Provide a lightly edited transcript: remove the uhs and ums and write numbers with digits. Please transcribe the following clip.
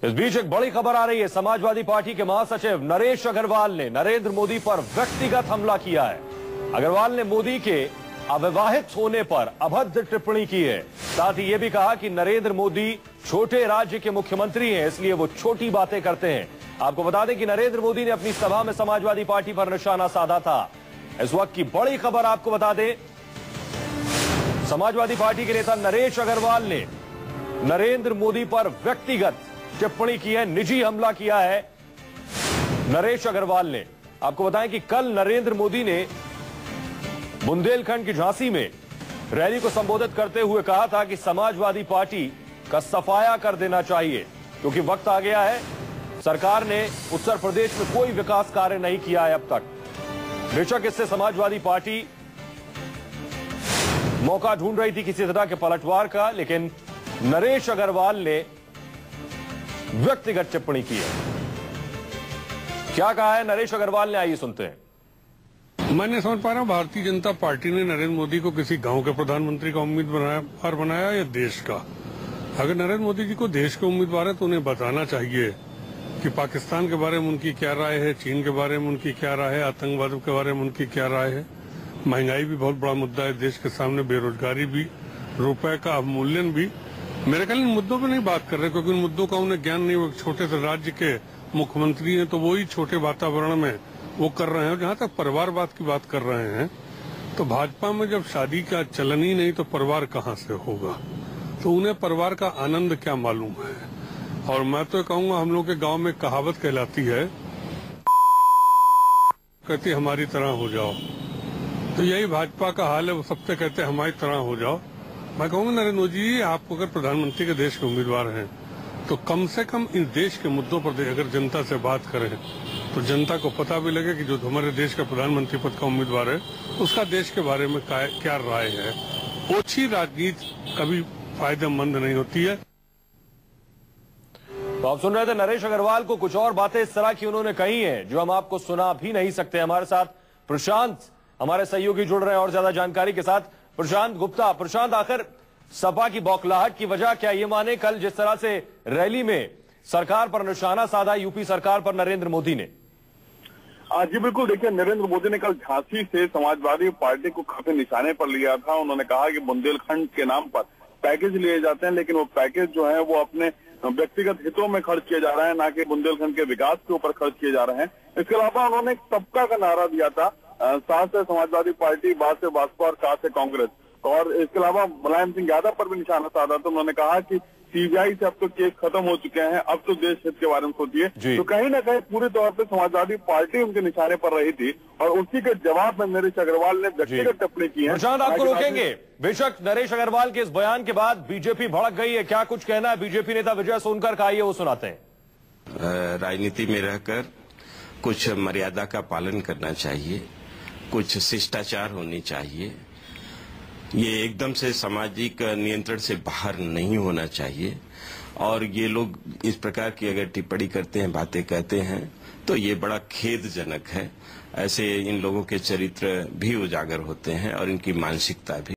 इस बीच एक बड़ी खबर आ रही है। समाजवादी पार्टी के महासचिव नरेश अग्रवाल ने नरेंद्र मोदी पर व्यक्तिगत हमला किया है। अग्रवाल ने मोदी के अविवाहित होने पर अभद्र टिप्पणी की है। साथ ही यह भी कहा कि नरेंद्र मोदी छोटे राज्य के मुख्यमंत्री हैं, इसलिए वो छोटी बातें करते हैं। आपको बता दें कि नरेंद्र मोदी ने अपनी सभा में समाजवादी पार्टी पर निशाना साधा था। इस वक्त की बड़ी खबर आपको बता दें, समाजवादी पार्टी के नेता नरेश अग्रवाल ने नरेंद्र मोदी पर व्यक्तिगत टिप्पणी की है, निजी हमला किया है नरेश अग्रवाल ने। आपको बताएं कि कल नरेंद्र मोदी ने बुंदेलखंड की झांसी में रैली को संबोधित करते हुए कहा था कि समाजवादी पार्टी का सफाया कर देना चाहिए, क्योंकि वक्त आ गया है। सरकार ने उत्तर प्रदेश में कोई विकास कार्य नहीं किया है अब तक। बेशक इससे समाजवादी पार्टी मौका ढूंढ रही थी किसी तरह के पलटवार का, लेकिन नरेश अग्रवाल ने व्यक्तिगत टिप्पणी की है। क्या कहा है नरेश अग्रवाल ने, आइए सुनते हैं। मैं नहीं समझ पा रहा हूं भारतीय जनता पार्टी ने नरेंद्र मोदी को किसी गांव के प्रधानमंत्री का उम्मीदवार बनाया या देश का। अगर नरेंद्र मोदी जी को देश के उम्मीदवार है तो उन्हें बताना चाहिए कि पाकिस्तान के बारे में उनकी क्या राय है, चीन के बारे में उनकी क्या राय है, आतंकवाद के बारे में उनकी क्या राय है। महंगाई भी बहुत बड़ा मुद्दा है देश के सामने, बेरोजगारी भी, रुपए का अवमूल्यन भी। मेरे ख्याल इन मुद्दों पे नहीं बात कर रहे, क्योंकि उन मुद्दों का उन्हें ज्ञान नहीं। वो छोटे से राज्य के मुख्यमंत्री हैं, तो वो ही छोटे वातावरण में वो कर रहे हैं। जहाँ तक परिवारवाद की बात कर रहे हैं, तो भाजपा में जब शादी का चलन ही नहीं तो परिवार कहाँ से होगा। तो उन्हें परिवार का आनंद क्या मालूम है। और मैं तो कहूँगा, हम लोग के गाँव में कहावत कहलाती है, कहती हमारी तरह हो जाओ। तो यही भाजपा का हाल है, वो सबसे कहते हमारी तरह हो जाओ। मैं कहूँगा नरेंद्र मोदी जी, आप अगर प्रधानमंत्री के देश के उम्मीदवार हैं तो कम से कम इन देश के मुद्दों पर अगर जनता से बात करें तो जनता को पता भी लगे कि जो हमारे देश का प्रधानमंत्री पद का उम्मीदवार है उसका देश के बारे में क्या राय है। ओछी राजनीति कभी फायदेमंद नहीं होती है। तो आप सुन रहे थे नरेश अग्रवाल को। कुछ और बातें इस तरह की उन्होंने कही हैं जो हम आपको सुना भी नहीं सकते। हमारे साथ प्रशांत, हमारे सहयोगी, जुड़ रहे हैं और ज्यादा जानकारी के साथ। प्रशांत गुप्ता, प्रशांत, आखिर सपा की बौखलाहट की वजह क्या? ये माने कल जिस तरह से रैली में सरकार पर निशाना साधा यूपी सरकार पर नरेंद्र मोदी ने। जी बिल्कुल, देखिए नरेंद्र मोदी ने कल झांसी से समाजवादी पार्टी को काफी निशाने पर लिया था। उन्होंने कहा कि बुंदेलखंड के नाम पर पैकेज लिए जाते हैं, लेकिन वो पैकेज जो है वो अपने व्यक्तिगत हितों में खर्च किए जा रहे हैं, ना कि बुंदेलखंड के विकास के ऊपर खर्च किए जा रहे हैं। इसके अलावा उन्होंने सबका का नारा दिया था, सात से समाजवादी पार्टी, बात से भाजपा और सात से कांग्रेस। और इसके अलावा मुलायम सिंह यादव पर भी निशाना साधा। तो उन्होंने कहा कि सीबीआई से अब तो केस खत्म हो चुके हैं, अब तो देश हित के बारे में सोचिए। तो कहीं ना कहीं पूरी तौर पे समाजवादी पार्टी उनके निशाने पर रही थी और उसी के जवाब में नरेश अग्रवाल ने व्यक्तिगत टिप्पणी की है। प्रशांत, आपको रोकेंगे। बेशक नरेश अग्रवाल के इस बयान के बाद बीजेपी भड़क गई है, क्या कुछ कहना है बीजेपी नेता विजय सोनकर का, आइए वो सुनाते हैं। राजनीति में रहकर कुछ मर्यादा का पालन करना चाहिए, कुछ शिष्टाचार होनी चाहिए। ये एकदम से सामाजिक नियंत्रण से बाहर नहीं होना चाहिए। और ये लोग इस प्रकार की अगर टिप्पणी करते हैं, बातें कहते हैं, तो ये बड़ा खेदजनक है। ऐसे इन लोगों के चरित्र भी उजागर होते हैं और इनकी मानसिकता भी।